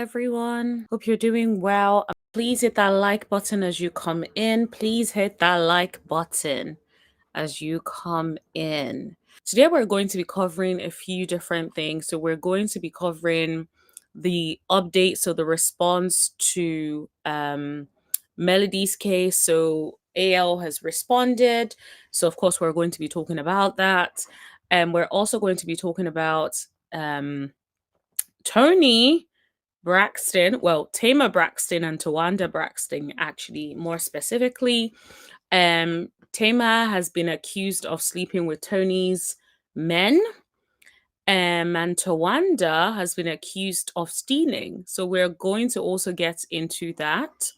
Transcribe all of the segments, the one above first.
everyone. Hope you're doing well. Please hit that like button as you come in. Please hit that like button as you come in. Today, we're going to be covering a few different things. So, we're going to be covering the update, so the response to Melody's case. So, AL has responded. So, of course, we're going to be talking about that. And we're also going to be talking about Tony Braxton, well, Tamar Braxton and Tawanda Braxton, actually, more specifically. Tamar has been accused of sleeping with Tony's men, and Tawanda has been accused of stealing. So we're going to also get into that.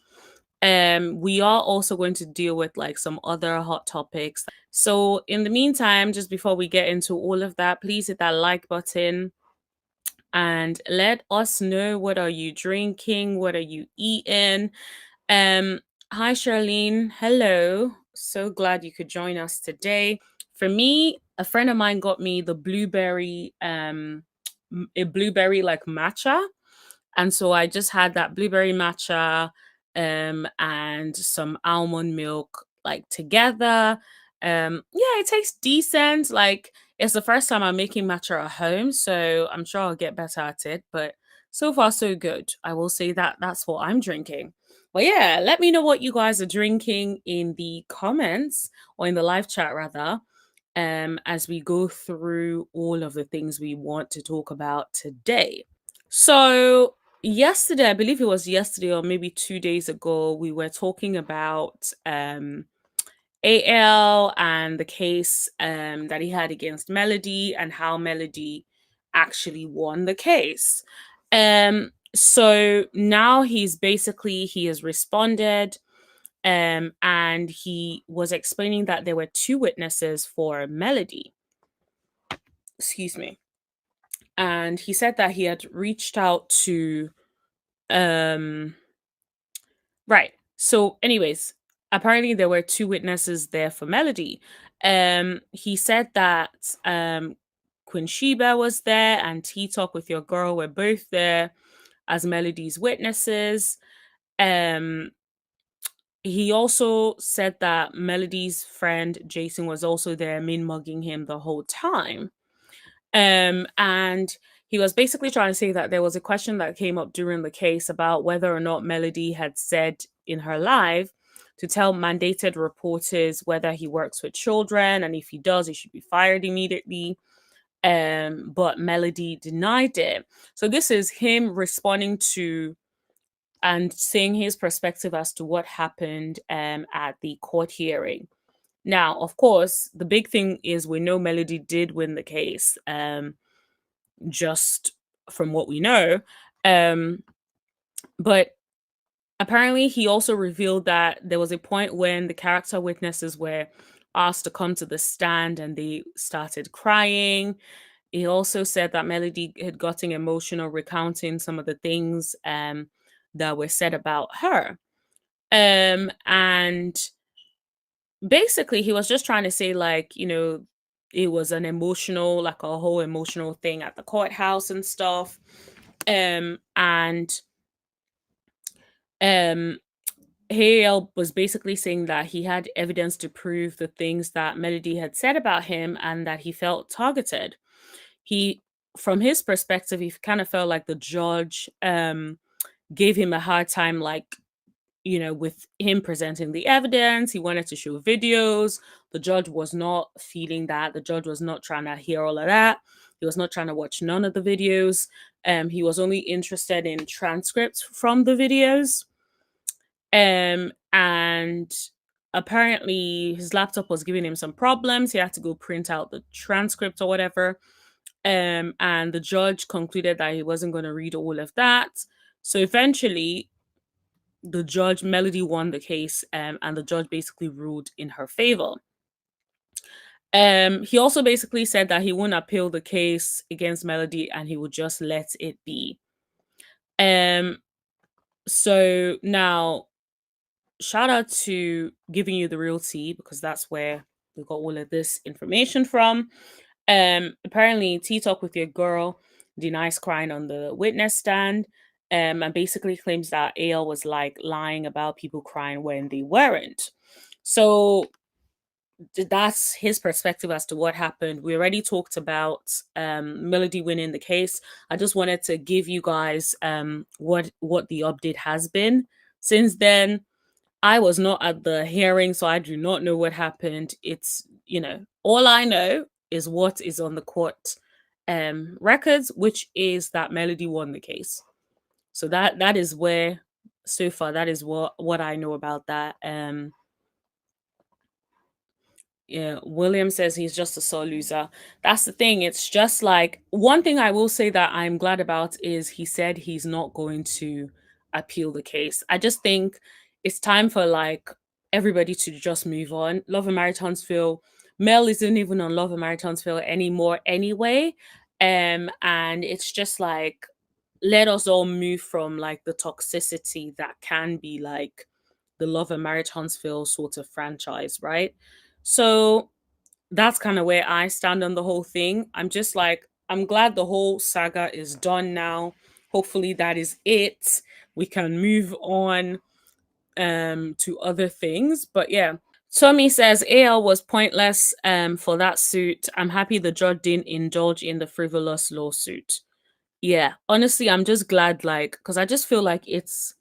We are also going to deal with like some other hot topics. So in the meantime, just before we get into all of that, please hit that like button and let us know, what are you drinking, what are you eating. Hi Charlene, hello, so glad you could join us today. For me, a friend of mine got me the blueberry a blueberry like matcha, and so I just had that blueberry matcha and some almond milk like together. Yeah, it tastes decent. Like, it's the first time I'm making matcha at home, so I'm sure I'll get better at it, but so far so good. I will say that that's what I'm drinking. But yeah, let me know what you guys are drinking in the comments, or in the live chat rather, as we go through all of the things we want to talk about today. So, yesterday, I believe it was yesterday or maybe 2 days ago, we were talking about AL and the case that he had against Melody, and how Melody actually won the case. So now he has responded, and he was explaining that there were two witnesses for Melody. Excuse me. And he said that he had reached out to right. So anyways, apparently there were two witnesses there for Melody. He said that Queen Sheba was there, and Tea Talk with Your Girl were both there as Melody's witnesses. Um he also said that Melody's friend Jason was also there, min mugging him the whole time. And he was basically trying to say that there was a question that came up during the case about whether or not Melody had said in her live to tell mandated reporters whether he works with children, and if he does, he should be fired immediately. But Melody denied it. So this is him responding to and saying his perspective as to what happened at the court hearing. Now, of course, the big thing is we know Melody did win the case, just from what we know. But apparently, he also revealed that there was a point when the character witnesses were asked to come to the stand and they started crying. He also said that Melody had gotten emotional recounting some of the things that were said about her. And basically, he was just trying to say, like, it was an emotional, like a whole emotional thing at the courthouse and stuff. And Hale was basically saying that he had evidence to prove the things that Melody had said about him, and that he felt targeted. He, from his perspective, he kind of felt like the judge gave him a hard time, like, with him presenting the evidence. He wanted to show videos. The judge was not feeling that. The judge was not trying to hear all of that. He was not trying to watch none of the videos. He was only interested in transcripts from the videos. And apparently his laptop was giving him some problems. He had to go print out the transcript or whatever. And the judge concluded that he wasn't going to read all of that. So eventually, Melody won the case, and the judge basically ruled in her favor. He also basically said that he wouldn't appeal the case against Melody, and he would just let it be. So now, shout out to Giving You the Real Tea, because that's where we got all of this information from. Apparently, Tea Talk with Your Girl denies crying on the witness stand. and basically claims that AL was like lying about people crying when they weren't. So that's his perspective as to what happened. We already talked about Melody winning the case. I just wanted to give you guys what the update has been since then. I was not at the hearing, so I do not know what happened. It's, all I know is what is on the court records, which is that Melody won the case. So that is where, so far, that is what I know about that. Yeah, William says he's just a sore loser. That's the thing. It's just like, one thing I will say that I'm glad about is he said he's not going to appeal the case. I just think it's time for like everybody to just move on. Love and Married Huntsville. Mel isn't even on Love and Married Huntsville anymore anyway. And it's just like, let us all move from like the toxicity that can be like the Love and Marriage Huntsville sort of franchise, right? So that's kind of where I stand on the whole thing. I'm just like, I'm glad the whole saga is done now. Hopefully that is it. We can move on to other things. But yeah. Tommy says AL was pointless for that suit. I'm happy the judge didn't indulge in the frivolous lawsuit. Yeah, honestly, I'm just glad, like, because I just feel like it's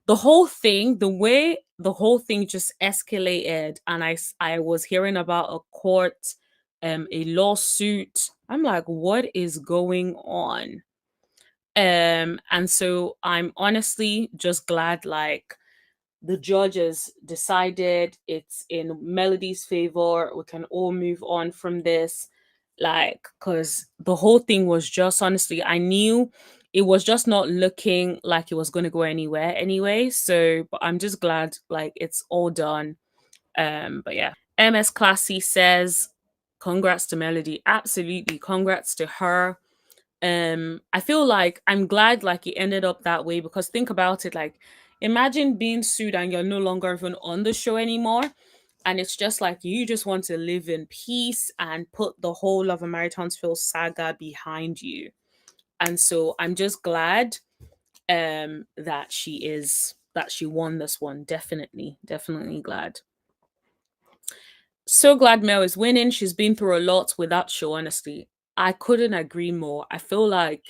the whole thing, the way the whole thing just escalated, and I was hearing about a court, a lawsuit. I'm like, what is going on? And so I'm honestly just glad, like, the judges decided it's in Melody's favor. We can all move on from this. Like, because the whole thing was just, honestly, I knew it was just not looking like it was going to go anywhere anyway. So, but I'm just glad like it's all done. But yeah. MS Classy says, congrats to Melody. Absolutely. Congrats to her. I feel like I'm glad like it ended up that way, because think about it, like, imagine being sued and you're no longer even on the show anymore, and it's just like you just want to live in peace and put the whole of a Married Huntsville saga behind you. And so I'm just glad that she won this one. Definitely glad. So glad Mel is winning. She's been through a lot with that show, honestly. I couldn't agree more. I feel like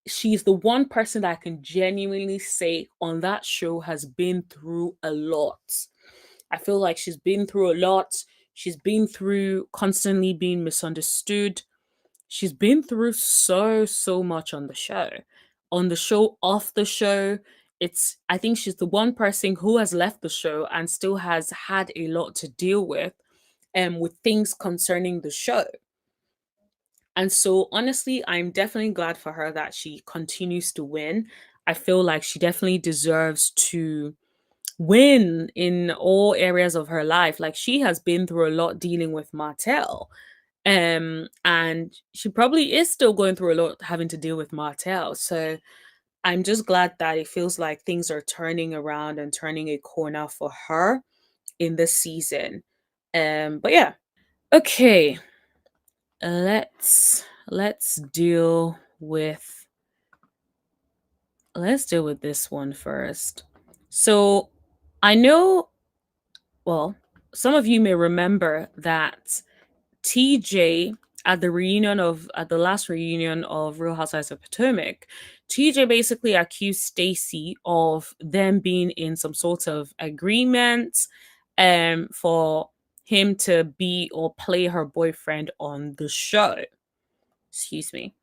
she's the one person that I can genuinely say on that show has been through a lot. I feel like she's been through a lot. She's been through constantly being misunderstood. She's been through so much on the show. On the show, off the show. I think she's the one person who has left the show and still has had a lot to deal with things concerning the show. And so, honestly, I'm definitely glad for her that she continues to win. I feel like she definitely deserves to win in all areas of her life. Like, she has been through a lot dealing with Martell. And she probably is still going through a lot having to deal with Martell. So I'm just glad that it feels like things are turning around and turning a corner for her in this season. But yeah. Okay, let's deal with this one first. So I know, well, some of you may remember that TJ at the last reunion of Real Housewives of Potomac, TJ basically accused Stacy of them being in some sort of agreement for him to be or play her boyfriend on the show. Excuse me.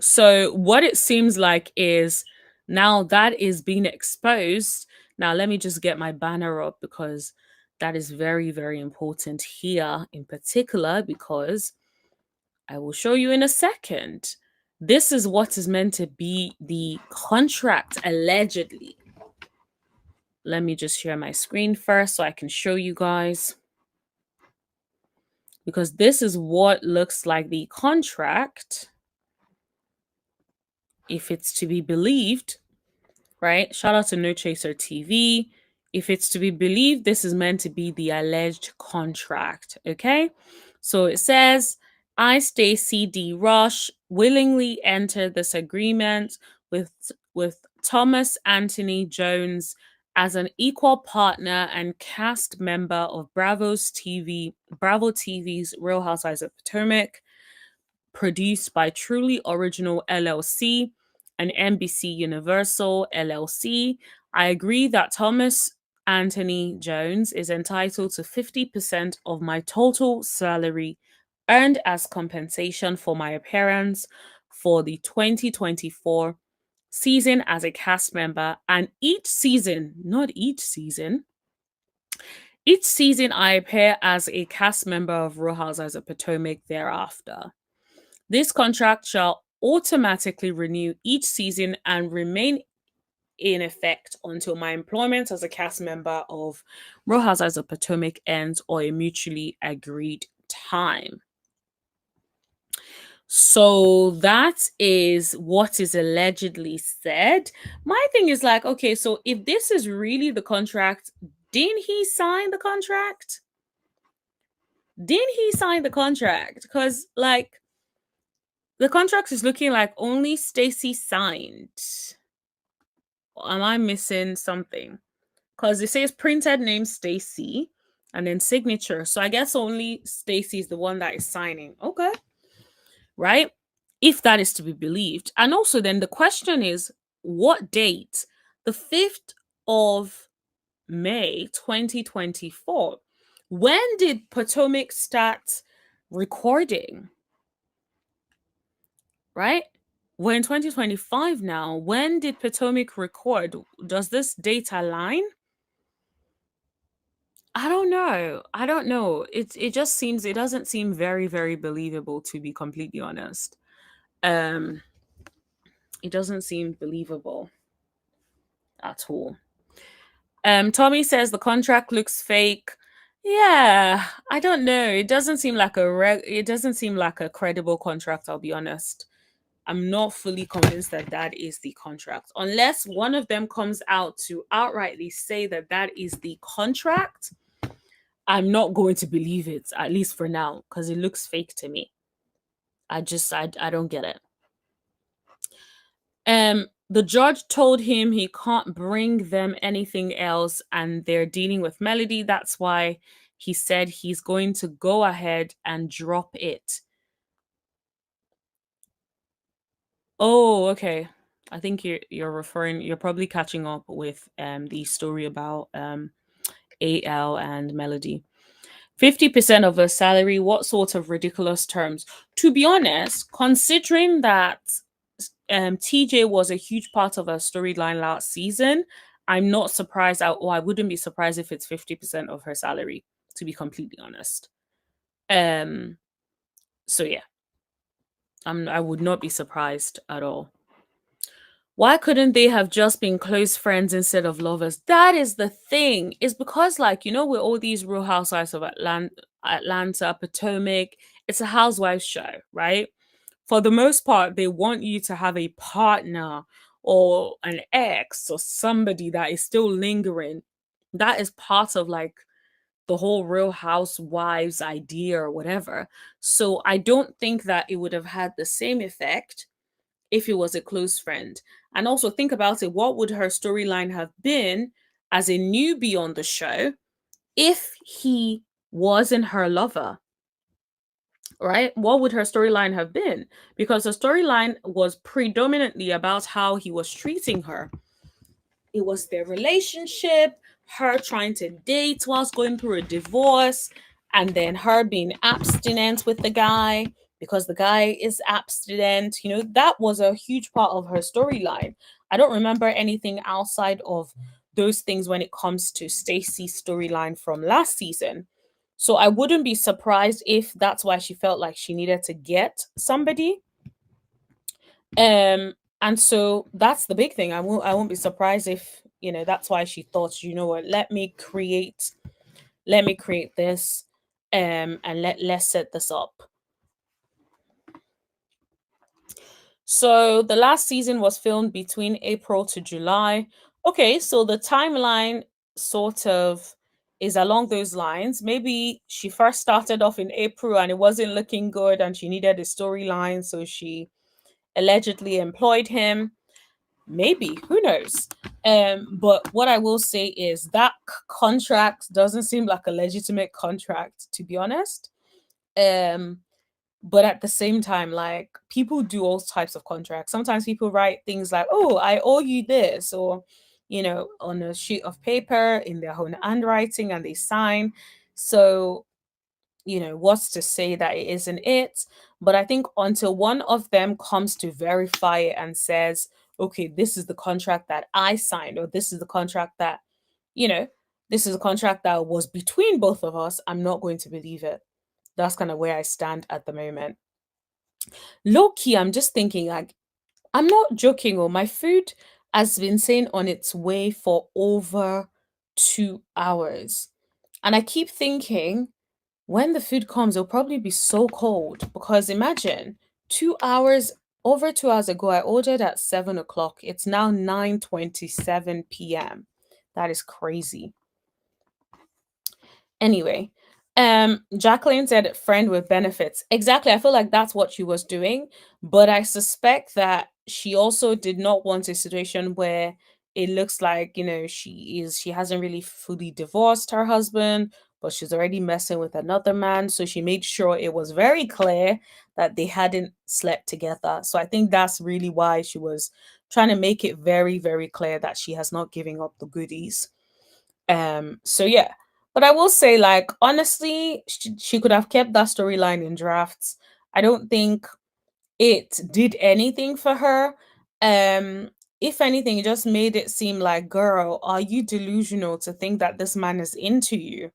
So what it seems like is now that is being exposed. Now let me just get my banner up, because that is very important here in particular, because I will show you in a second. This is what is meant to be the contract, allegedly. Let me just share my screen first so I can show you guys, because this is what looks like the contract, if it's to be believed, right? Shout out to No Chaser TV. If it's to be believed, this is meant to be the alleged contract, okay? So it says, I, Stacey D. Rush, willingly enter this agreement with Thomas Anthony Jones as an equal partner and cast member of Bravo TV's Real Housewives of Potomac, produced by Truly Original LLC and NBC Universal LLC. I agree that Thomas Anthony Jones is entitled to 50% of my total salary earned as compensation for my appearance for the 2024 season as a cast member, and each season I appear as a cast member of Real Housewives of Potomac thereafter. This contract shall automatically renew each season and remain in effect until my employment as a cast member of Real Housewives of Potomac ends or a mutually agreed time. So that is what is allegedly said. My thing is like, okay, so if this is really the contract, didn't he sign the contract? Didn't he sign the contract? Because like the contract is looking like only Stacey signed. Am I missing something? Because it says printed name Stacey and then signature. So I guess only Stacey is the one that is signing. Okay. Right? If that is to be believed. And also then the question is, what date? The 5th of May 2024. When did Potomac start recording? Right? We're in 2025 now. When did Potomac record? Does this date align? I don't know. I don't know. It doesn't seem very, very believable, to be completely honest. Um, it doesn't seem believable at all. Tommy says the contract looks fake. Yeah, I don't know. It doesn't seem like it doesn't seem like a credible contract, I'll be honest. I'm not fully convinced that that is the contract. Unless one of them comes out to outrightly say that that is the contract, I'm not going to believe it, at least for now, because it looks fake to me. I don't get it. The judge told him he can't bring them anything else and they're dealing with Melody. That's why he said he's going to go ahead and drop it. Oh, okay. I think you're probably catching up with the story about AL and Melody. 50% of her salary, what sort of ridiculous terms? To be honest, considering that TJ was a huge part of her storyline last season, I'm not surprised, or I wouldn't be surprised if it's 50% of her salary, to be completely honest. So yeah, I would not be surprised at all. Why couldn't they have just been close friends instead of lovers? That is the thing. It's because, like, with all these Real Housewives of Atlanta, Potomac, it's a housewives show, right? For the most part, they want you to have a partner or an ex or somebody that is still lingering. That is part of like the whole Real Housewives idea or whatever. So I don't think that it would have had the same effect if it was a close friend. And also think about it, what would her storyline have been as a newbie on the show if he wasn't her lover? Right? What would her storyline have been? Because the storyline was predominantly about how he was treating her. It was their relationship, her trying to date whilst going through a divorce, and then her being abstinent with the guy because the guy is abstinent. That was a huge part of her storyline. I don't remember anything outside of those things when it comes to Stacey's storyline from last season. So I wouldn't be surprised if that's why she felt like she needed to get somebody. And so that's the big thing. I won't be surprised if, that's why she thought, what, let me create this and let's set this up. So the last season was filmed between April to July. Okay, so the timeline sort of is along those lines. Maybe she first started off in April and it wasn't looking good and she needed a storyline, so she allegedly employed him. Maybe, who knows? But what I will say is that contract doesn't seem like a legitimate contract, to be honest. Um, but at the same time, like people do all types of contracts. Sometimes people write things like, "Oh, I owe you this," or on a sheet of paper in their own handwriting, and they sign. So what's to say that it isn't it? But I think until one of them comes to verify it and says, okay, this is the contract that I signed, or this is the contract that, you know, this is a contract that was between both of us, I'm not going to believe it. That's kind of where I stand at the moment. Low key, I'm just thinking, like, I'm not joking, or my food has been saying on its way for over 2 hours. And I keep thinking, when the food comes, it'll probably be so cold because imagine 2 hours, over 2 hours ago, I ordered at 7 o'clock. It's now 9:27 p.m. That is crazy. Anyway, Jacqueline said friend with benefits. Exactly. I feel like that's what she was doing, but I suspect that she also did not want a situation where it looks like, she hasn't really fully divorced her husband, but she's already messing with another man. So she made sure it was very clear that they hadn't slept together. So I think that's really why she was trying to make it very, very clear that she has not given up the goodies. So yeah, but I will say, like, honestly, she could have kept that storyline in drafts. I don't think it did anything for her. Um, if anything, it just made it seem like, girl, are you delusional to think that this man is into you?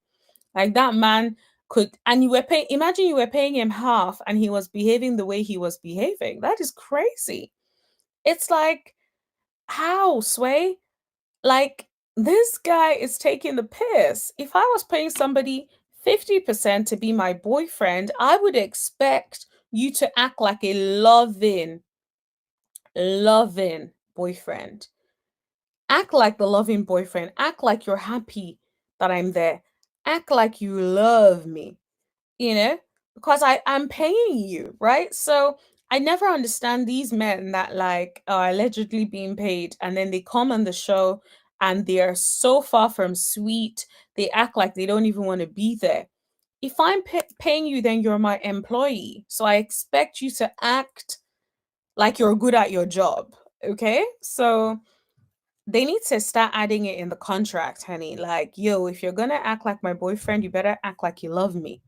Like that man could, and you were paying. Imagine you were paying him half, and he was behaving the way he was behaving. That is crazy. It's like, how, Sway? Like, this guy is taking the piss. If I was paying somebody 50% to be my boyfriend, I would expect you to act like a loving boyfriend. Act like the loving boyfriend. Act like you're happy that I'm there. Act like you love me, you know, because I'm paying you, right? So I never understand these men that like are allegedly being paid and then they come on the show and they're so far from sweet. They act like they don't even want to be there. If I'm paying you, then you're my employee. So I expect you to act like you're good at your job. Okay. So they need to start adding it in the contract, honey. Like, yo, if you're going to act like my boyfriend, you better act like you love me,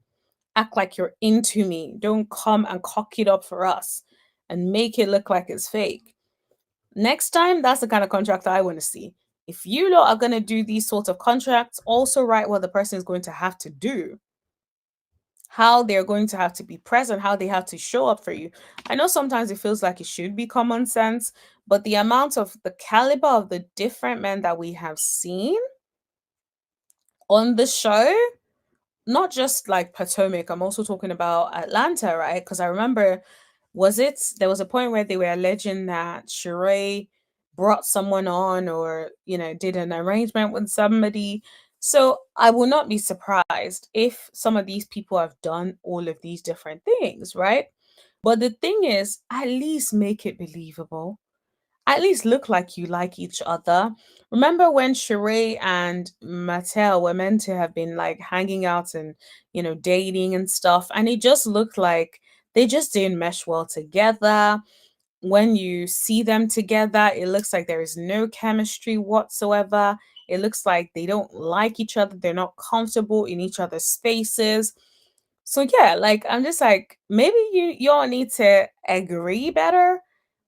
act like you're into me. Don't come and cock it up for us and make it look like it's fake. Next time, that's the kind of contract I want to see. If you lot are going to do these sorts of contracts, also write what the person is going to have to do, how they're going to have to be present, how they have to show up for you. I know sometimes it feels like it should be common sense, but the amount of the caliber of the different men that we have seen on the show, not just like Potomac, I'm also talking about Atlanta, right? Because I remember, there was a point where they were alleging that Shari brought someone on or, did an arrangement with somebody. So I will not be surprised if some of these people have done all of these different things, right? But the thing is, at least make it believable, at least look like you like each other. Remember when Shari and Martell were meant to have been like hanging out and, dating and stuff, and it just looked like they just didn't mesh well together. When you see them together, it looks like there is no chemistry whatsoever. It looks like they don't like each other, they're not comfortable in each other's spaces. So yeah, like I'm just like, maybe y'all need to agree better,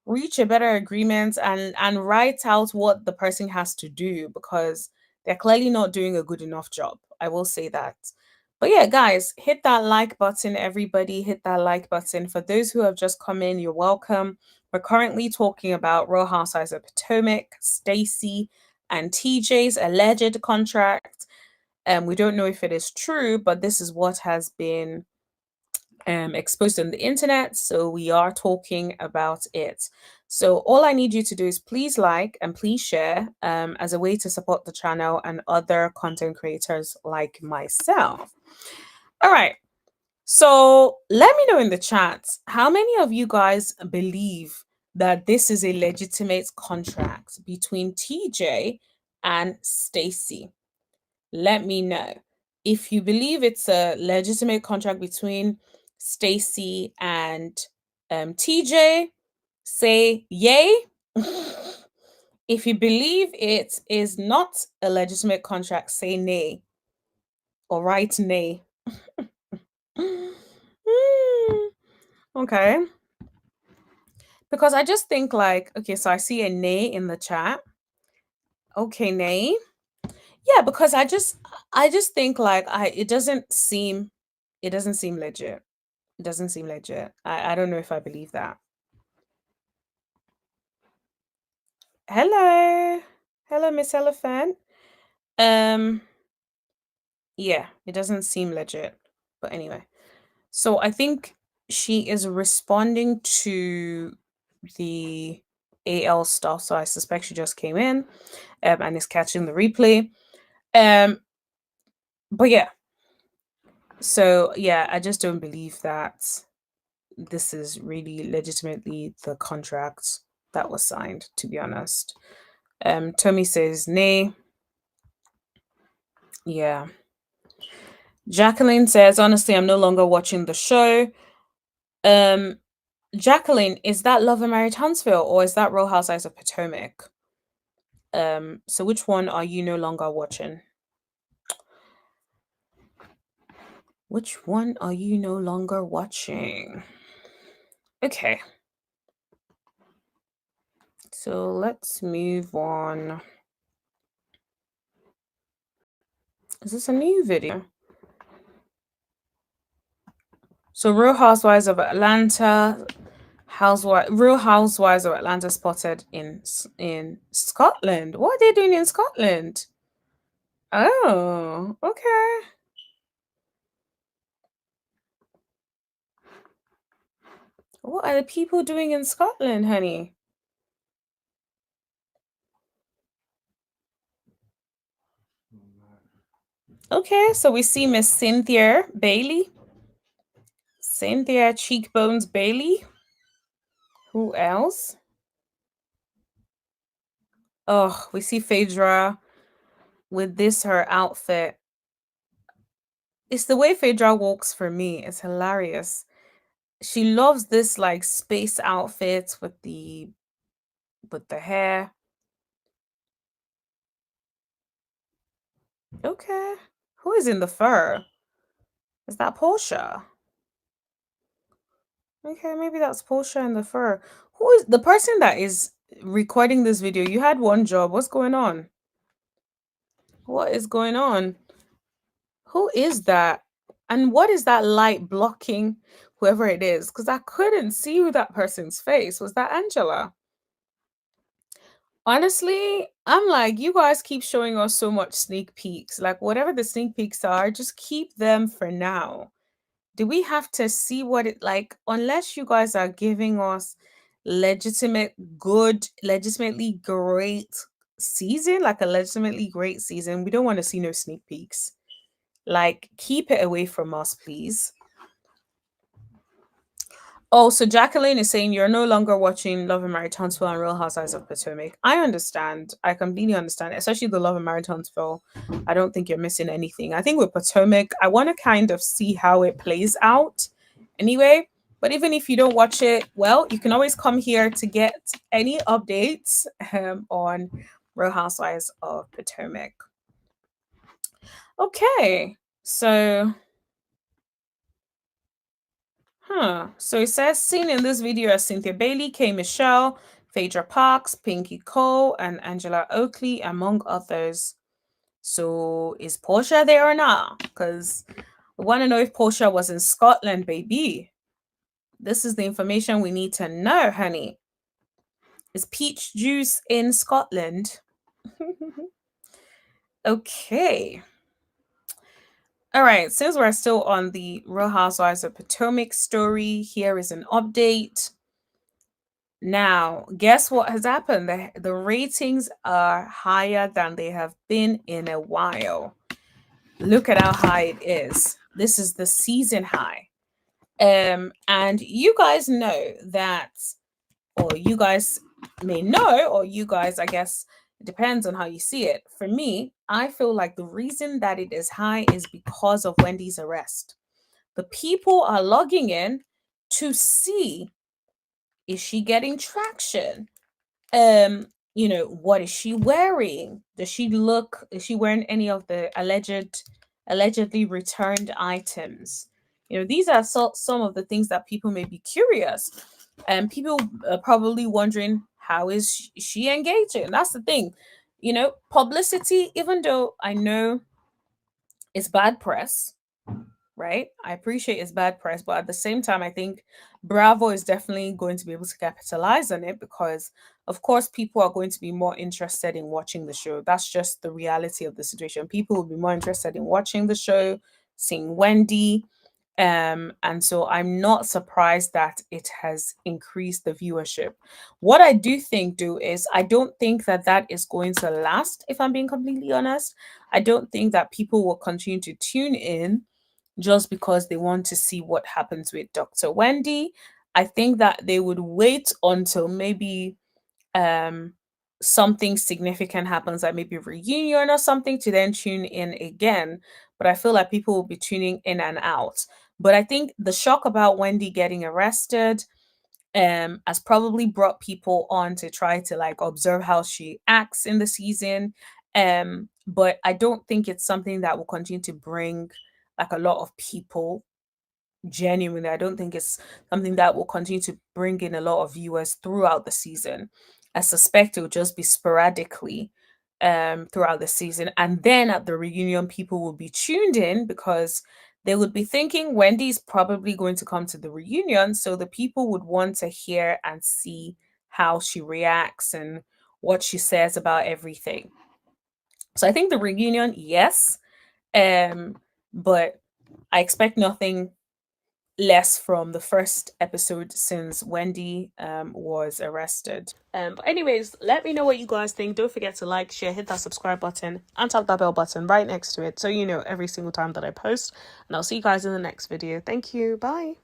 reach a better agreement, and write out what the person has to do, because they're clearly not doing a good enough job. I will say that. But yeah, guys, hit that like button, everybody. Hit that like button. For those who have just come in, you're welcome. We're currently talking about Real Housewives of Potomac, Stacy and TJ's alleged contract. We don't know if it is true, but this is what has been exposed on the internet. So we are talking about it. So all I need you to do is please like and please share, as a way to support the channel and other content creators like myself. All right. So let me know in the chat, how many of you guys believe that this is a legitimate contract between TJ and Stacy. Let me know. If you believe it's a legitimate contract between Stacy and TJ, say yay. If you believe it is not a legitimate contract, say nay or write nay. Okay. Because I just think like, okay, so I see a nay in the chat. Okay, nay. Yeah, because I just think like it doesn't seem legit. It doesn't seem legit. I don't know if I believe that. Hello. Hello, Miss Elephant. Um yeah, it doesn't seem legit. But anyway. So I think she is responding to the AL stuff. So I suspect she just came in and is catching the replay. But yeah. So yeah, I just don't believe that this is really legitimately the contract that was signed, to be honest. Tommy says nay. Yeah. Jacqueline says, honestly, I'm no longer watching the show. Um, Jacqueline, is that Love and Married Huntsville or is that Real Housewives of Potomac? So which one are you no longer watching? Which one are you no longer watching? Okay. So let's move on. Is this a new video? So Real Housewives of Atlanta, Real Housewives of Atlanta spotted in Scotland. What are they doing in Scotland? Oh, okay. What are the people doing in Scotland, honey? Okay, so we see Miss Cynthia Bailey. Cynthia Cheekbones Bailey. Who else? Oh, we see Phaedra with this her outfit. It's the way Phaedra walks for me. It's hilarious. She loves this like space outfit with the hair. Okay. Who is in the fur? Is that Portia? Okay, maybe that's Portia in the fur. Who is the person that is recording this video? You had one job. What's going on? What is going on? Who is that? And what is that light blocking whoever it is? Because I couldn't see who that person's face. Was that Angela? Honestly, I'm like, you guys keep showing us so much sneak peeks. Like, whatever the sneak peeks are, just keep them for now. Do we have to see what it like? Unless you guys are giving us legitimate, good, legitimately great season, like a legitimately great season, we don't want to see no sneak peeks. Like, keep it away from us, please. Oh, so Jacqueline is saying you're no longer watching Love and Married Huntsville and Real Housewives of Potomac. I understand. I completely understand, especially the Love and Married Huntsville. I don't think you're missing anything. I think with Potomac, I want to kind of see how it plays out anyway. But even if you don't watch it, well, you can always come here to get any updates on Real Housewives of Potomac. Okay, so so it says, seen in this video as Cynthia Bailey, K. Michelle, Phaedra Parks, Pinky Cole, and Angela Oakley, among others. So is Portia there or not? Because we want to know if Portia was in Scotland, baby. This is the information we need to know, honey. Is peach juice in Scotland? Okay. All right, since we're still on the Real Housewives of Potomac story, here is an update. Now, guess what has happened? The ratings are higher than they have been in a while. Look at how high it is. This is the season high. And you guys know that or you guys may know, or you guys, I guess it depends on how you see it. For me, I feel like the reason that it is high is because of Wendy's arrest. The people are logging in to see, is she getting traction? What is she wearing? Does she look, is she wearing any of the allegedly returned items? These are some of the things that people may be curious, and people are probably wondering, how is she engaging? That's the thing. Publicity, even though I know it's bad press, right? I appreciate it's bad press, but at the same time, I think Bravo is definitely going to be able to capitalize on it because, of course, people are going to be more interested in watching the show. That's just the reality of the situation. People will be more interested in watching the show, seeing Wendy. And so I'm not surprised that it has increased the viewership. What I do think, though, is I don't think that that is going to last, if I'm being completely honest. I don't think that people will continue to tune in just because they want to see what happens with Dr. Wendy. I think that they would wait until maybe um something significant happens, like maybe a reunion or something, to then tune in again. But I feel like people will be tuning in and out. But I think the shock about Wendy getting arrested has probably brought people on to try to like observe how she acts in the season. But I don't think it's something that will continue to bring like a lot of people. Genuinely, I don't think it's something that will continue to bring in a lot of viewers throughout the season. I suspect it will just be sporadically throughout the season, and then at the reunion people will be tuned in because they would be thinking Wendy's probably going to come to the reunion, so the people would want to hear and see how she reacts and what she says about everything. So I think the reunion, yes, but I expect nothing less from the first episode since Wendy was arrested. But anyways, let me know what you guys think. Don't forget to like, share, hit that subscribe button, and tap that bell button right next to it so you know every single time that I post. And I'll see you guys in the next video. Thank you. Bye.